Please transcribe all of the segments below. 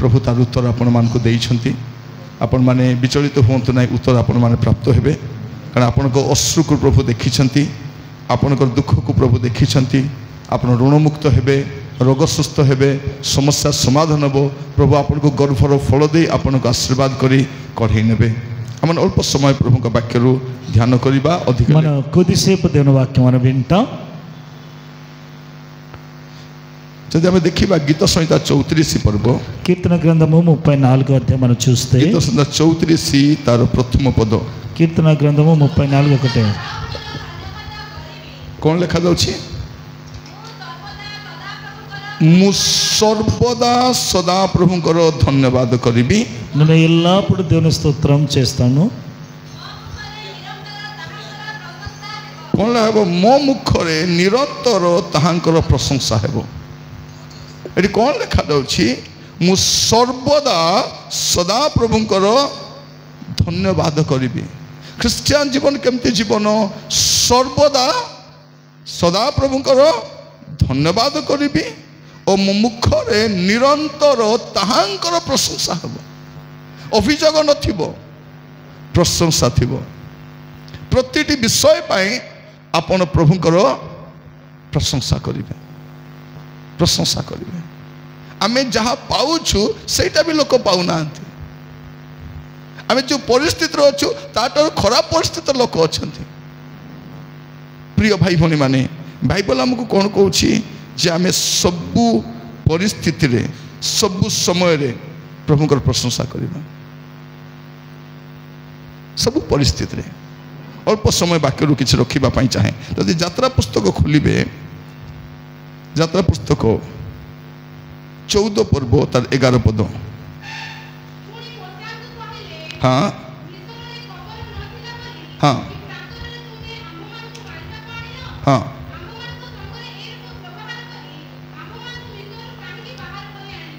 प्रभु तार उत्तर आपण मानक देइछंती आपण माने विचलित होंतु ना उत्तर आपण माने प्राप्त हेबे कारण आपण को अश्रु को प्रभु देखिछंती आपण को दुख को प्रभु देखिछंती आपण ऋणमुक्त हेबे रोग सुस्थ हेबे समस्या समाधान हो प्रभु आपण को गर्भर फल दे आपण को आशीर्वाद करी कढ़ई नेबे आम अल्प समय प्रभु का वाक्य ध्यान करवा अधिक मन कोदिसेप देवन वाक्य मन विंटा जदि आम देखा गीत संहिता 34 पर्व कीर्तन ग्रंथमु 34 अध्याय मन चूस्ते गीत संहिता 34 तार प्रथम पद कीर्तन ग्रंथमु 34 ఒకటే कौन लिखा जाउछि मु सर्वदा सदा प्रभुंकर धन्यवाद करिबी నేను ఎల్లప్పుడు దేవుని స్తోత్రం చేస్తాను कौन हेबो मो मुखरे निरंतर ताहांकर प्रशंसा हेबो एटी कौन लिखा जाउछि मु सर्वदा सदा प्रभुंकर धन्यवाद करिबी ख्रिस्टियन जीवन केमती जीवन सर्वदा सदा प्रभुंकर धन्यवाद करिबी और मो मुखरे निरंतर ताहांकर प्रशंसा हेबो अभियोग नथिबो प्रशंसा थिबो प्रतिटी विषय पाई आपण प्रभुंकर प्रशंसा करिबे आमे जहाँ पाउछु सेटा भी लोक पाउनांती आमे जो परिस्थिति रो अछु ताटर खराब परिस्थिति लोक अछंती प्रिय भाई भनी माने बाइबल हमको कौन कहूछि जे आमे सबु परिस्थिति रे सबु समय रे प्रभुंकर प्रशंसा करिबा सबु परिस्थिति रे अल्प समय वाक्य किसी रखा चाहे जदि यात्रा पुस्तक खोलिबे यात्रा पुस्तक 14 पर्व तार 11 पद हाँ हाँ हाँ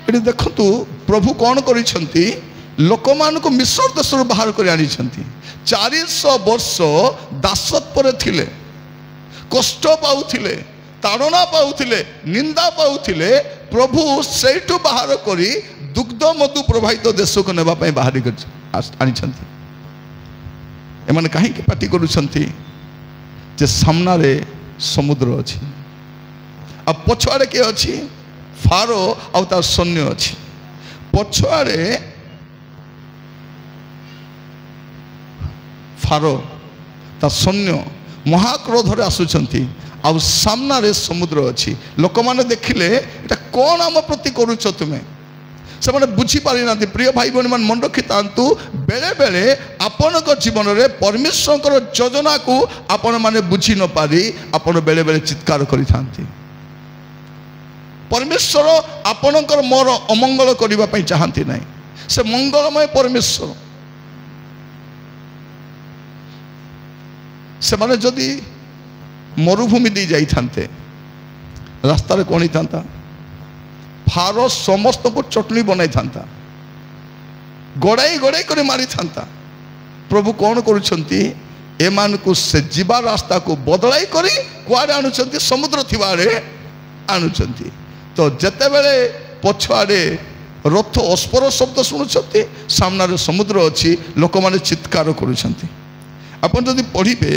ये देखु प्रभु कौन करिछंती लोक मान को मिस्र देश बाहर कर आनी 400 वर्ष दासत्व थिले कष्ट पाउथिले ताड़ना पाउथिले निंदा पाउथिले प्रभु सेठु बाहर करी दुग्ध मधु प्रभावित देश को नेबा पई बाहर आनी एमाने कहीं पार्टी करुछंती जे सामना रे समुद्र अछि आ पछुआरे के अछि फारो आ तार सैन्य अछि पछुआरे फारो ता सैन्य महाक्रोधरे आसुचंती आउ सामना रे समुद्र अच्छी लोक मैंने देखिले एटा कौन आम प्रति करुच तुम्हें से मैंने बुझी पारि ना प्रिय भाई बहन मान मन रखी तांतु बेले बेले आपण जीवन में परमेश्वर योजना को आपण माने बुझी न पारी आपण बेले बेले चित्कार करि थांती परमेश्वर आपणकर मोर अमंगल करबा पई चाहंती नहीं से मंगलमय परमेश्वर से माने जदि मरुभूमि दी जाई थांते रास्ता रे कौन ही था फारो समस्त को चटनी बनाई था गड़ाई गड़ाई कर मारी था प्रभु कौन करुछंती एमान को से जीवा रास्ता को बदलाई करी कुआरे आणुछंती समुद्र थिवारे आणुछंती तो जते बेले पछुआड़े रथ अस्पर शब्द शुणुछंती सामना रे समुद्र अच्छी लोक माने चित्कार करुछंती अपन जदि पढ़िबे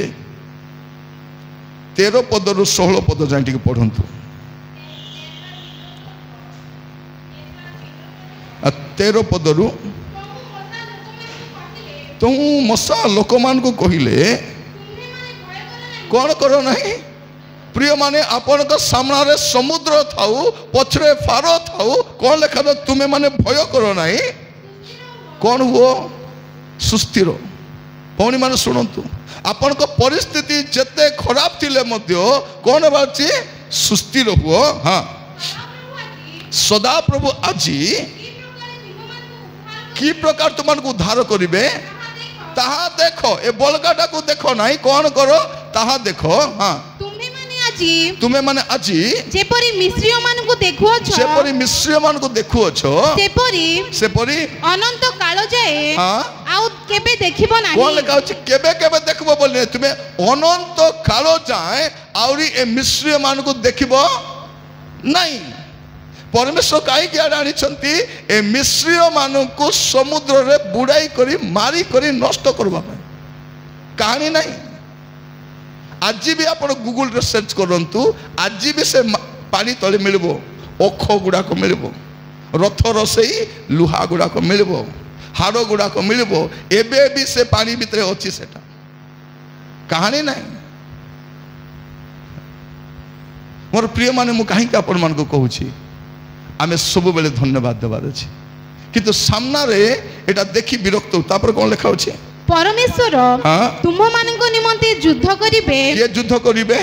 13 पदरु 16 पद जाए टिके पढ़ंतु 13 पदरु तो मसा लोक मान को कहिले कौन करो नहीं प्रिय माने आपण का सामना रे समुद्र थाउ पछरे फारो थाउ कौन लेखा तो तुम्हें माने भय करो नहीं कौन हुओ सुस्थिर भौणी माने शुणु आपण को परिस्थिति जते खराब थिले मध्य कौन बाची सुस्थिर हुओ हाँ सदा प्रभु आजी की प्रकार तुमन को उद्धार करिवे ताहा देखो ए बलगाटा को देखो नहीं कौन करो ताहा देखो हाँ तुम्हें माने आजी जेपरी मिस्रियो मान को देखुअछ जेपरी मिस्रियो मान को देखुअछ सेपरी अनंत काल जाए हां आउ केबे देखिबो नाही कोन लेखा अछि केबे केबे देखबो बोलने तुम्हें अनंत काल जाए आउरी ए मिस्रियो मान को देखिबो नहीं परमेश्वर कहीं आनी ए मिश्रीय मानू समुद्र रे बुड़ाई करी मारी करी नष्ट करवा कहानी नहीं। आज भी आप गूगल रे सर्च करंतु आज भी से पानी तले मिल ओख गुड़ाक मिल रथ रसई लुहा गुड़ाक मिल हाड़ गुड़ाक मिल एबे भी से पानी भितर अच्छी सेटा कहानी नहीं। मोर प्रिय माने मु कहीं आपण मान को कहूँ आमे सब बेले धन्यवाद देवार अछि किंतु सामना रे एटा देखि विरक्त तापर कोन लिखा अछि परमेश्वर तुम मानक निमंते युद्ध करिबे। ये युद्ध करिबे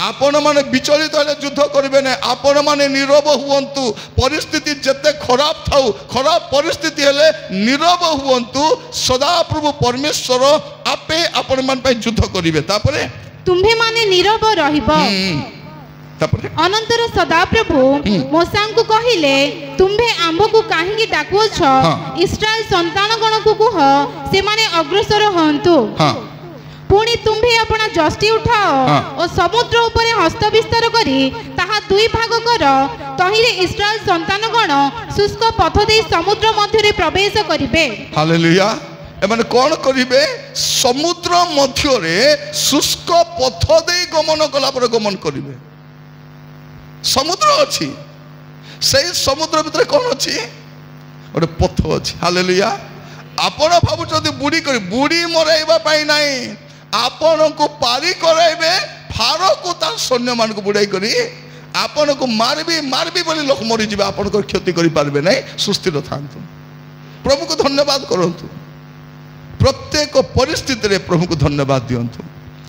आपण माने विचलित हेले युद्ध करिबे नै आपण माने नीरव हुवंतु परिस्थिति जते खराब थाउ खराब परिस्थिति हेले नीरव हुवंतु सदा प्रभु परमेश्वर आपे आपण मान पे युद्ध करिबे। तापरे तुम्हे माने नीरव रहिबो। अनंतर सदाप्रभु मोसा को कहिले तुम्हे आंभ को कहीं डाकुछ इस्राएल संतान गण को कह से माने अग्रसर हंतु पुणी तुम्हे अपना जष्टि उठाओ और समुद्र ऊपर हस्त विस्तार करी ताहा दुई भाग कर तहिरे इस्राएल संतान गण शुष्क पथ दे समुद्र मध्य रे प्रवेश करिवे। हालेलुया। एमाने कौन करिवे समुद्र मध्य रे शुष्क पथ दे गमन कला पर गमन करिवे। समुद्र अच्छी से समुद्र भितर कौन अच्छी गोटे पथ अच्छी। हालेलुया। आपण भावुं बुड़ी कर बुड़ी मराइबा पाई नहीं आपण को पारी कराइबे फारो को तार सैन्य मान को बुड़ाई करी आपण को मारबी मारबी बोली लोक मरी जिबे आपण को क्षति करि पारबे नहीं। सुस्थिर थांतु प्रभु को धन्यवाद करंतु प्रत्येक परिस्थिति रे प्रभु को धन्यवाद दियंतु।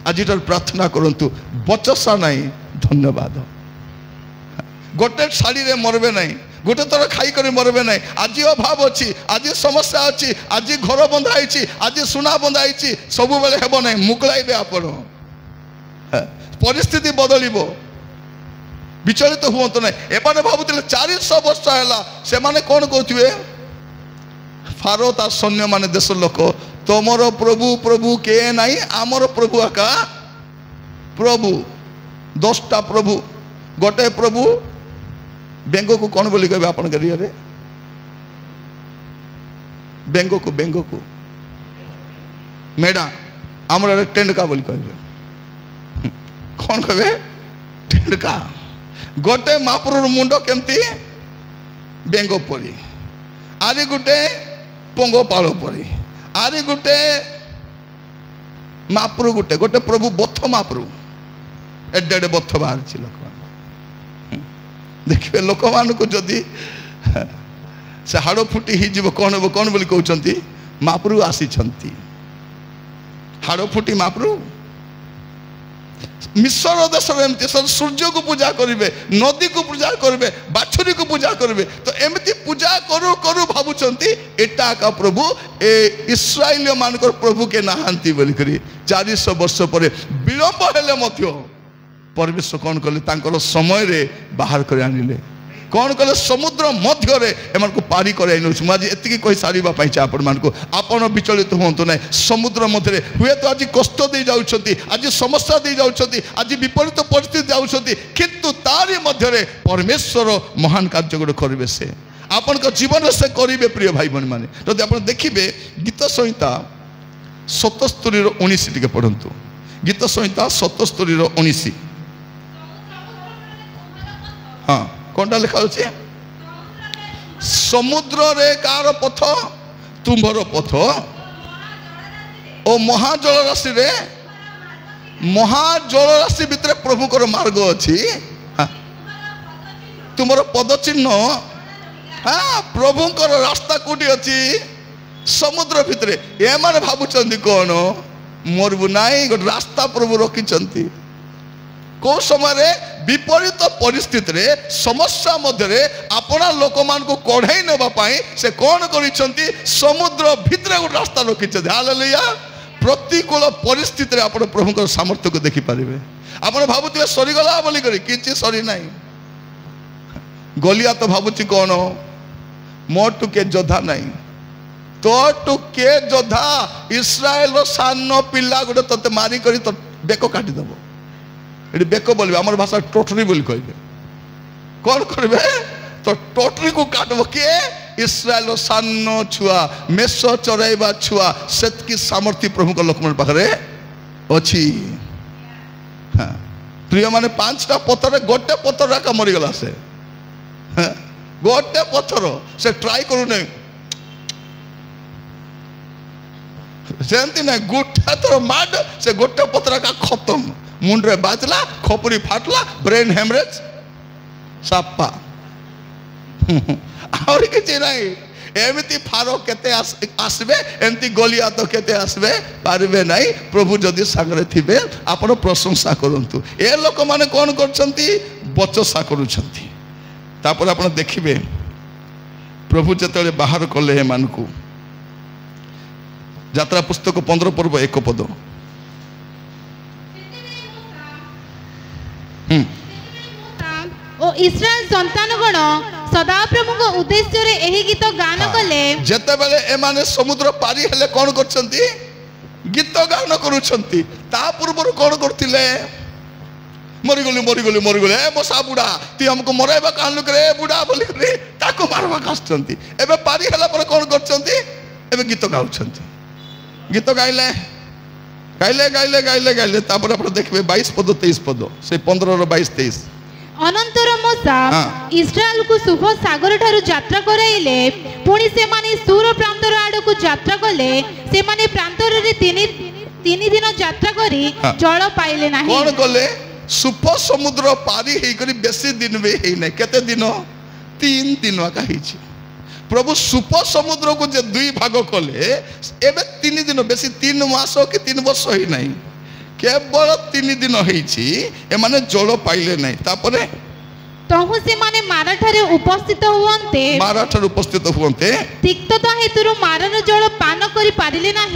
आज प्रार्थना करंतु बचसा नहीं धन्यवाद। गोटे शाड़ी रे मरबे नहीं गोटे थर खाई कर मरबे नहीं। आज अभाव अच्छी आज समस्या अच्छी आज घर बंधाई आज सुना बंधाई सब बेले हेब नहीं मुकलाइबे आपण परिस्थिति बदलिबो विचलित हुआ तो नहीं। एपाने भावुले 400 वर्ष है से माने कौन कहते फारो तार सैन्य माने देश लोक तुमर प्रभु प्रभु के नहीं आमर प्रभु आका प्रभु 10टा प्रभु गोटे प्रभु बेंगो को कौन बोली कहे आपन करिए रे बेंगो को मेडा आमर टेंडका बोली कहे कौन कहे टेंडका गोटे महापुर मुंड केमती बेंगो परी आरी गुटे पंगो पाଳ परी आरी गुटे महापुर गुटे गोटे प्रभु बथ महापुर एडे बथ बाहर लोक देखिए लोक मान को जदि से हाड़ फुटी ही कौन हम कौन बोली कहते महाप्रभु आसी हाड़ फुटी महाप्रभु मिश्र देश एमती सूर्य को पूजा करेंगे नदी को पूजा करेंगे बाछुरी को पूजा करेंगे तो एमती पूजा करू करू भावुंट एटा का प्रभु ए इस्राएल मान प्रभु के नहांती बोली करी 400 वर्ष पर विलंब हेले परमेश्वर कौन कले समय रे बाहर कर आनिले कौन कले समुद्र मध्य रे एमान को पारी कर आज एति कही सारिबा पाइछा आपण मान को आपण विचलित होंतु नै समुद्र मध्य रे हुए तो आज कष्ट दे जाउछंती आज समस्या दे जाउछंती आज विपरीत परिस्थिति जाउछंती किंतु तारी मध्य रे परमेश्वर महान कार्य गुड करिवे से आपण को जीवन से करिवे। प्रिय भाई बहन माने जदि आपण देखिबे गीत संहिता 77 रो 19 टिके पढंतु गीत संहिता 77 रो 19 हाँ कौन लिखा अच्छे समुद्र रे कार पथ तुम्भर पथ ओ महाजल राशि रे महाजल राशि भितर प्रभुकर मार्ग अच्छी तुमर पद चिन्ह हाँ प्रभुकर रास्ता कोटी अच्छी समुद्र भितर ए माने भावुंट कौन मरबू नाई गोटे रास्ता प्रभु रखी को समय विपरीत परिस्थिति रे समस्या मध्य अपना लोक मान को कढ़ाई नापी से कौन करिसेंती समुद्र भितर गोटे रास्ता रखी। हालेलुया। प्रतिकूल परिस्थिति रे आपण प्रभुकर सामर्थ्य को देखि पारिबे। आपण भाबुथिबे सरीगला बोली करी किछि सरी नाही गलिया तो भाबुछि कौन मो टू के जोधा नहीं तो टू के जोधा इस्राएल सान पिला गोटे तते मारी करी तो बेक काटी दबो ये बेक बोल आम भाषा टोटरी बोली कहे कौन करेंगे तो टोटली को काटब किए इस्राएल सान छुआ मेष चराइबा छुआ सेतकी सामर्थ्य प्रभु को लोक पाखे अच्छी। हाँ प्रिय माने 5टा पत्थर गोटे पत्थर एका मरीगला से गोटे पत्थर से ट्राई करू नहीं सेमती ना गोटे थर माड से गोटे पत्थर का खत्म मुंडे बाजला खोपरी फाटला ब्रेन हेमरेज सापा और किसी नहीं एमती फारो केते आसबे एमती गलिया तो केते आसबे पारबे नहीं प्रभु जदि सांगरे थिबे आपण प्रशंसा करंतु ए लोक माने कोन करछंती बचसा करूछंती तापर आपण देखिबे प्रभु जतले बाहर कले हे मानकू यात्रा पुस्तक 15 पर्व 1 पद ओ इस्राएल संतानगण सदा प्रभु को उद्देश्य रे एही गीत गान कले जते बेले ए माने समुद्र पारी हेले कोन करछंती गीत गान करूछंती ता पूर्व कोन करथिले मरिगली ए मोसा बुढ़ा ती हमको मराइबा कहलु करे बुढ़ा बोली करे ताको मारबा काछंती एबे पारी हेला पर कोन करछंती एबे गीत गाउछंती गीत गाइले गाइले गाइले गाइले गाइले तापर आपण देखबे 22 पद 23 पद से 15 रो 22 23 अनंतर मोसा इस्राएल को शुभ सागर ठारू यात्रा कराइले पुणी से माने सूर प्रांतर आड़ को यात्रा कले से माने प्रांतर रे तीन दिन यात्रा करी जल पाइले नाही कोन कले सुप समुद्र पारी हे करी बेसी दिन बे हे नै केते दिन 3 दिन का हिची प्रभु सुप समुद्र को जे 2 भाग कले एबे 3 दिन बेसी 3 मास कि 3 वर्ष ही नहीं केवल 3 दिन होईची ए माने जल पाइले नहीं तापरे तहु से माने माराठारे उपस्थित हुवंते माराठारे उपस्थित हुवंते तिक्तता हेतुरु मारन जल पान करी पारिले नाही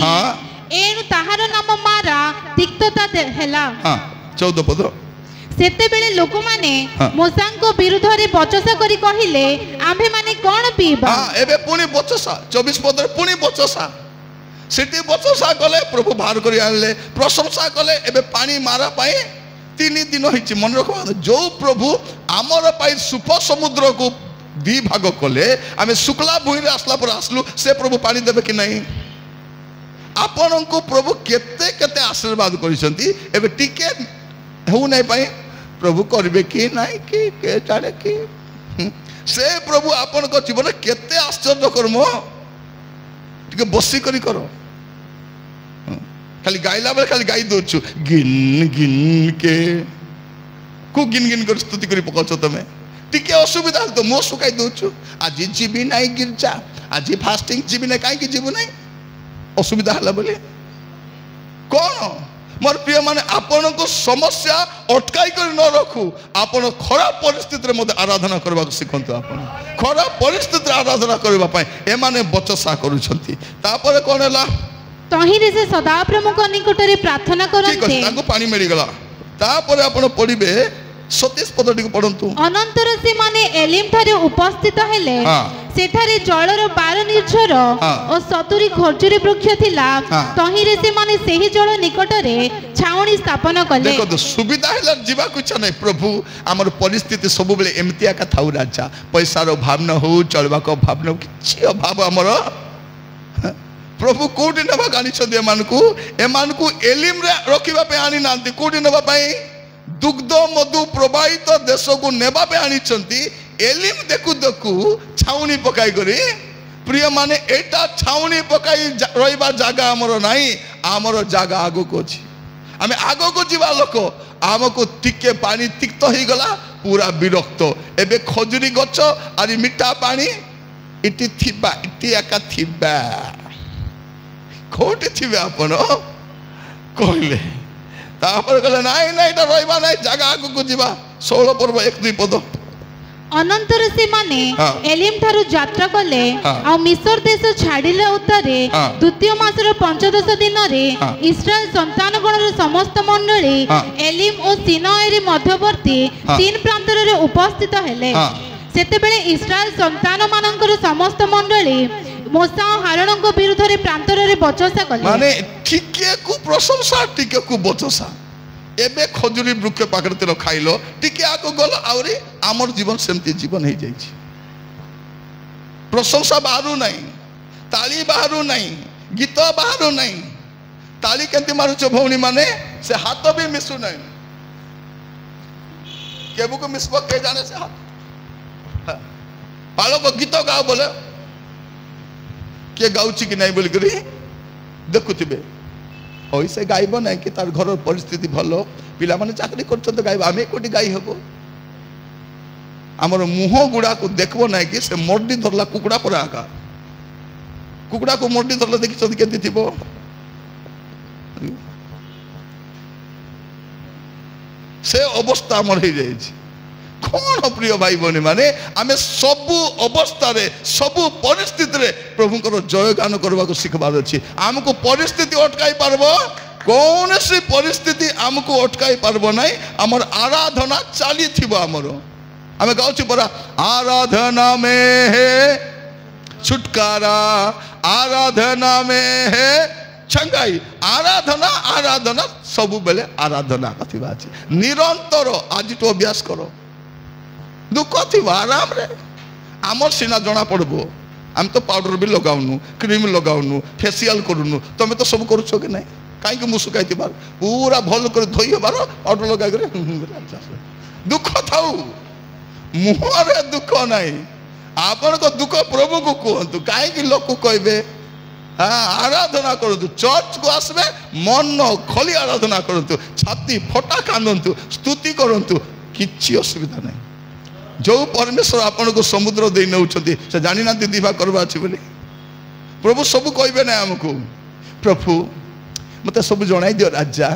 एनु ताहार नाम मारा तिक्तता हेला 14 पद सेते बेले लोक माने मोसांको विरुद्ध रे बचसा करी कहिले आम्भे माने कोन पीबा एबे पुनी बचसा 24 पद पुनी बचसा सेठी बचसा कले प्रभु बाहर करी आनले प्रशंसा कले एबे पानी मारा पाए 3 दिन होइछि मन रखो जो प्रभु आमर पाई सुप समुद्र को 2 भाग कले आमे शुक्ला भूमि रे आसला पर आसलु से प्रभु पानी देबे कि नहीं आपन को प्रभु केते केते आशीर्वाद करिसंती एबे टिके हो नहीं पाए प्रभु करबे कि नहीं कि के जाने कि से प्रभु आपन को जीवन केते आश्चर्य कर्म टिके बसी करी करो खाली गाइला बेले खाली गाई दोछु गिन गिन के को गिन गिन कर स्तुति करी पकाउछ तमे टिके असुविधा तो मो सुकाई दोछु आज जीवी नाही गिरजा आज फास्टिंग जीवी नाही काई कि जीव नाही असुविधा हला बोले कोन मोर प्रिय माने आपन को समस्या अटकाई कर न रखू आपन खराब परिस्थिति रे मते आराधना करबा सिखंतु आपन खराब परिस्थिति रे आराधना करबा पय ए माने बचसा करूछंती तापर कोन हला तही रे से सदा प्रभु को निकट रे प्रार्थना करंते ताको पानी मिली गला तापर आपन पढिबे 27 पदटी को पढंतु अनंतर से माने एलिम थारे उपस्थित हेले सेठारे जलर 12 निर्झर और 70 खजूरी वृक्ष थिला तही रे से माने सेही जल निकट रे छाउणी स्थापन कले देखो तो सुविधा हेला जीवा को इच्छा नहीं प्रभु हमर परिस्थिति सब बेले एमतिया का थाउ राजा पैसा रो भाव न हो चलबा को भाव न किछि अभाव हमर प्रभु कोडी नबा गानी छदे एमान को एलिम रे रखिबा पे आनी नांती कोडी नबा पई दुग्ध मधु प्रवाहित देश को नेबा पे आनी छंती एलिम देखु देखु छाउनी पकाई करी प्रिय माने एटा छाउनी पकाई रहिबा जागा हमरो नाही हमरो जागा आगो को छी हमें आगो को जीवा लोक आमको टिके पानी तिक्त ही गला पूरा विरक्त एबे खजुरी गछ आरी मिठा पानी इति थिबा इति एका थिबा खोटे थिबे आपण कहले तापर कहले नाही नाही एटा रहिबा नाही जागा आगो को जीवा 16 पर्व 1-2 पद अनंतर से माने एलिम थारु यात्रा कले आ मिस्र देश छाडिले उतरे द्वितीय मासर 15 दिन रे इस्राएल संतान गणर समस्त मंडली एलिम और सीनाई मध्यवर्ती 3 प्रांतर रे उपस्थित हेले सेते बेले इस्राएल संतान मानकर समस्त मंडली मोसा हारण को विरुद्ध रे प्रांतर रे बचसा कले माने ठीके को प्रशंसा ठीके को बचसा एबे खजुरी वृक्ष पाखरे तेल खाइलो टिके आको गलो आउरी आमर जीवन सेमती जीवन हे जाई छी प्रशंसा बाहर नहीं, ताली बाहर नहीं, गीत बाहर नहीं। ताली केंती मारुच भौणी माने से हाथ भी मिसु नहीं, केबु को मिसब के जाने से हाथ बालक गीत गाओ बोले किए गाउची कि नहीं बोलिक देखुवे ऐसे गाइब ना कि तार घर परिस्थिति भल पिला माने चाकरी कर गाइब आम कौटी गाई हम आमर मुह गुड़ा को देखब ना कि से मर्डी धरला कुकुड़ा पर आका कुकुड़ा को मर्डी धरला देखी केंती थी से अवस्था आमर हो जाए कौन प्रिय भाई बहनी माने आमे सबु अवस्था रे सबु परिस्थिति रे प्रभुंकर जय गान करबा को सिखबार अछि। आमको परिस्थिति अटकाई पारबो कौन सी परिस्थिति आमको अटकाई पारबो नहीं। आमर आराधना चाली थिबो आमर आमे गाउछि परा आराधना में है छुटकारा, आराधना में है छंगाई। आराधना आराधना सबु बेले आराधना कथिबा अछि निरंतर आज तो अभ्यास करो दुख थी आराम रे आमर सीना जना पड़बो आम तो पाउडर भी लगाउनु क्रीम लगाउनु फेसियल करूनु तुम तो सब करुछ कि नहीं कहीं मुसुकाई थी पूरा भल कर धोई बार पाउडर लगा दुख थाऊ मुहरे दुख नहीं आपण को दुख प्रभु को कहतु कहीं लोक कहे हाँ आराधना करतु चर्च को आसबे मन खोली आराधना करतु छाती फटा कांदतु स्तुति करतु किछि असुविधा नहीं। जो परमेश्वर आपन को समुद्र दे नौछंती से जानि ना दिवा करबा अछि बोली प्रभु सब कहबे ना हमको प्रभु मते सब जणाई दियो राजा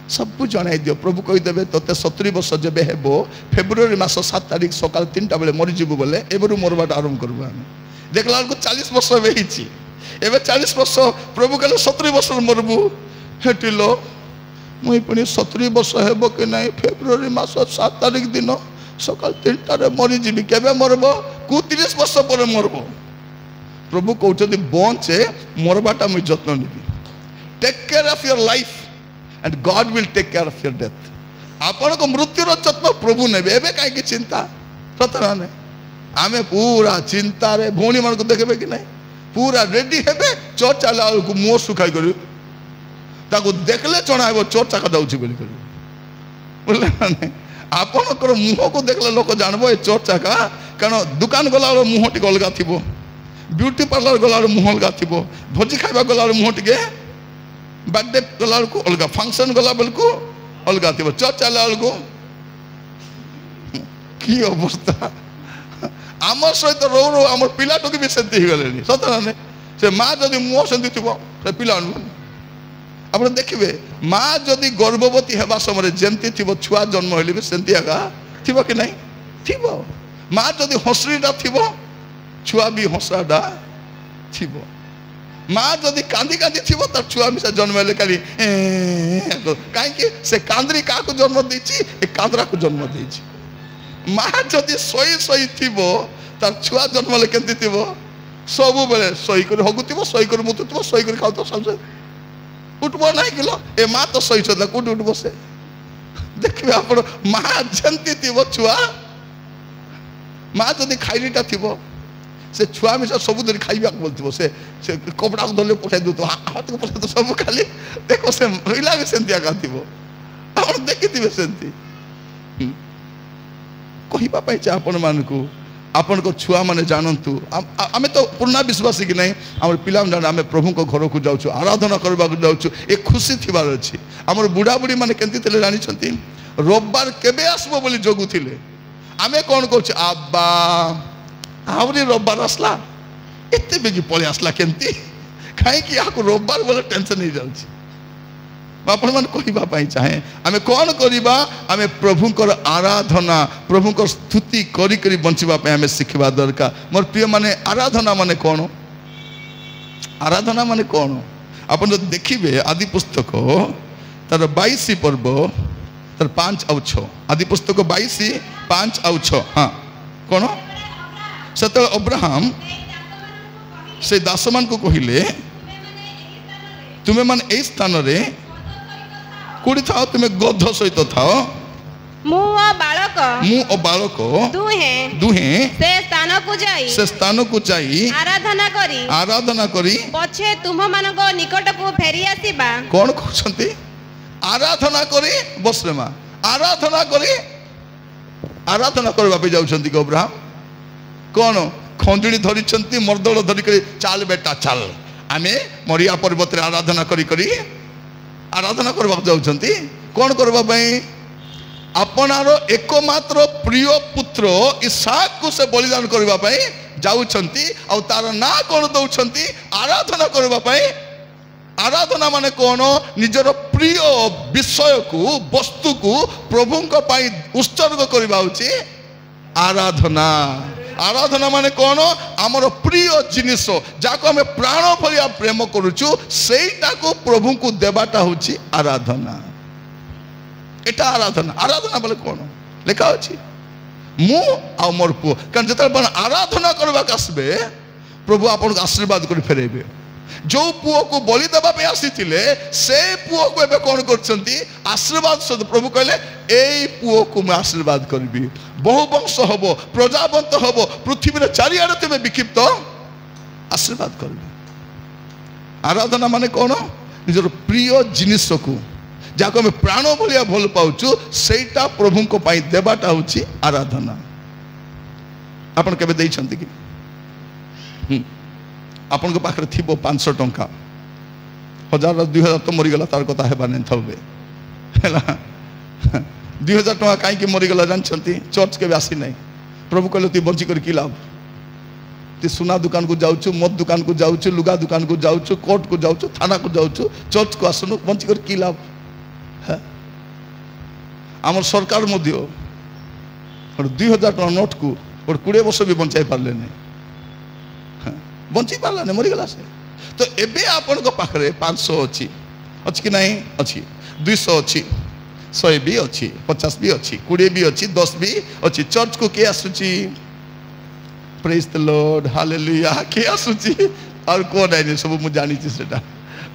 सब जणाई दियो प्रभु कहि देबे तते 70 वर्ष जेबे हेबो फेब्रुआरी मास 7 तारिख सकाल 3टा बेले मरि जीवो बोले एबरु मरबाट आरंभ करबो हम देखला को 40 वर्ष बेहिची एबे 40 वर्ष प्रभु कहले 70 वर्ष मरबू हेटिलो मुई पुनी 70 वर्ष हेबो कि नहीं फेब्रुआरी मास 7 तारिख दिन सकाल 3टारे मरी जीवी केबे मरब को 30 वर्ष पर मरब प्रभु कहते बंचे मरबाटा मुझे जत्न नेबी take care of your life and God will take care of your death आपण को मृत्युर जत्न प्रभु नेबे एबे काई की चिंता सतना ने आमे पूरा चिंता रे भौणी मान को देखबे कि नहीं पूरा रेडी हेबे चर्च आला को मुंह सुखाई करू ताको देखले चणाइबो चर्च का दाउची बोली करू बोले नहीं आपणकर मुह को देखले लोक जानबो ए चर्चा का कारण दुकान गला मुह टी अलगा थिबो ब्यूटी पार्लर गला मुह अलगा थिबो भोजी खाइबा गला मुह टी बर्थडे गला को अलगा फंक्शन गला बेलको अलगा थिबो चर्च आला को की अवस्था आम सहित रो रो आम पिला टोकी भी सेंती ही गलेनी सतना ने से मां जदी मुह सेंती थिबो से पिला आप देखिए माँ जदि गर्भवती हेबा समय जमती थी छुआ जन्म हेले भी सेंती आगा थी कि नहीं थी माँ जदि हंसरीटा थी छुआ भी हंसराटा थी माँ जदि कांदी कांदी थी तार छुआ मिसा जन्म हेले खाली कहीं से कांदरी क्या जन्म देती कांदरा को जन्म देती माँ जदि शई शई थी तार छुआ जन्म हेले केंती थी सब बेले शई कर हगुव शई कर मुतुव शई कर खाऊ सब उठबो नहीं किलो ए माँ तो सही छला कोट उठबो से देखबे आपण माँ जंती थी छुआ माँ जदि खाइलीटा थी से छुआ मिसा सब दिन खाइबा बोलथिबो से कपड़ा को धरले पठाई दो हाथ को पठाई दो सब खाली देखो से रहिला भी सेंतिया गाथिबो आपण देखिथिबे सेंती कहिबा पाइ छ आपण मान को आपण को छुआ माने जानतु आमे तो पूर्ण विश्वासी कि नहीं आम पिला जान आम प्रभु को घर को जाऊँ आराधना करबा को जाऊँ ए खुशी थिबार अछि आमर बुढ़ा बुढ़ी माने केंती थिले जानि छथि रविवार केबे आसबो बोली जोगु थिले आमे कोन कहू आबा आवरी रविवार आसला एते बेगी पळे आसला केंती काहे कि आको रविवार बोले टेंशन नहीं जाउछि आपण मान कहिबा पाई चाहे आमे कोन करिबा आमे प्रभुकर आराधना प्रभुकर स्तुति करी करी बंचिबा पे आमे सिखबा दरकार मोर प्रिय माने आराधना माने कोन आपण जो देखिबे आदि पुस्तक तार 22 पर्व तार 5 और 6 आदि पुस्तक 22 5 और 6 हाँ कौन से अब्राहम से दासमान को कहिले तुम्हें मान ए स्थान रे कोड़ी था तुम्हें गध सहित था मु ओ बालक दुहे से स्थान को जाई आराधना करी पछे तुम मानको निकट को फेरी आसीबा। कौन कहते आराधना करी बसरे माँ आराधना करी आराधना करबा पे जाउछंती कि अब्राहम कौन खंजुड़ी धरी मर्दल धरिक चाल बेटा चाल आमे मरिया पर्वत रे आराधना करी करी आराधना करबा जाउछंती कौन करबा पई आपनारो एकमात्र प्रिय पुत्र इसहाक को से बलिदान करबा पई जाउछंती आ तार ना कौन दउछंती आराधना करबा पई। आराधना माने कौन निजर प्रिय विषय को वस्तु को प्रभु पाई उत्सर्ग करबा होची आराधना। आराधना माने कौन आमर प्रिय जिनिस जाको हमें प्राण भलिया प्रेम करूचु सेटा को प्रभु को देवाटा होची आराधना। एटा आराधना आराधना बोले कौन लेखा अछि मु आ मोर पुओ कारण जत आराधना करबा आसबे प्रभु आपन आशीर्वाद कर फेरेबे। जो पुओ को बलि देवा पे आसी से पुओ को एबे कौन करछंती आशीर्वाद सद प्रभु कहले एई पुओ को मैं आशीर्वाद करबी बहुवंश हबो प्रजावंत हबो पृथ्वी रे चारिआडे तेमे विक्षिप्त आशीर्वाद करबी। आराधना माने कौन निजर प्रिय जिनिस को जाको मैं प्राण भलिया भल पाउछु सेटा प्रभु को पाई देवाटा होची आराधना। आपन केबे दैछंती कि आपन को पाखरे थी 500 टंका 1000 2000 तो मरीगला तार कथा हेबा नहीं थबे हैला 2000 टंका काई के मरीगला जानछंती चर्च के आसी नहीं प्रभु कहले तू बंची कर की लाभ तू सुना दुकान को जाउछु मद दुकान को जाउछु लुगा दुकान को जाउछु कोर्ट को जाउछु थाना को जाउछु चर्च को आसनु बंची कर की लाभ है। आमर सरकार मध्य 2000 टंका नोट को और 20 वर्ष भी बंचाई पारले नहीं बंची पारला नहीं मरीगला से। तो एबे आपन को पाखरे 500 अच्छी अच्छी कि नहीं अच्छी 200 अच्छी 100 भी अच्छी 50 भी अच्छी 20 भी अच्छी 10 भी अच्छी चर्च को किए आसुची प्रेज द लॉर्ड हालेलुया किए आसुची और कौन है सब मुझे जानी छी सेटा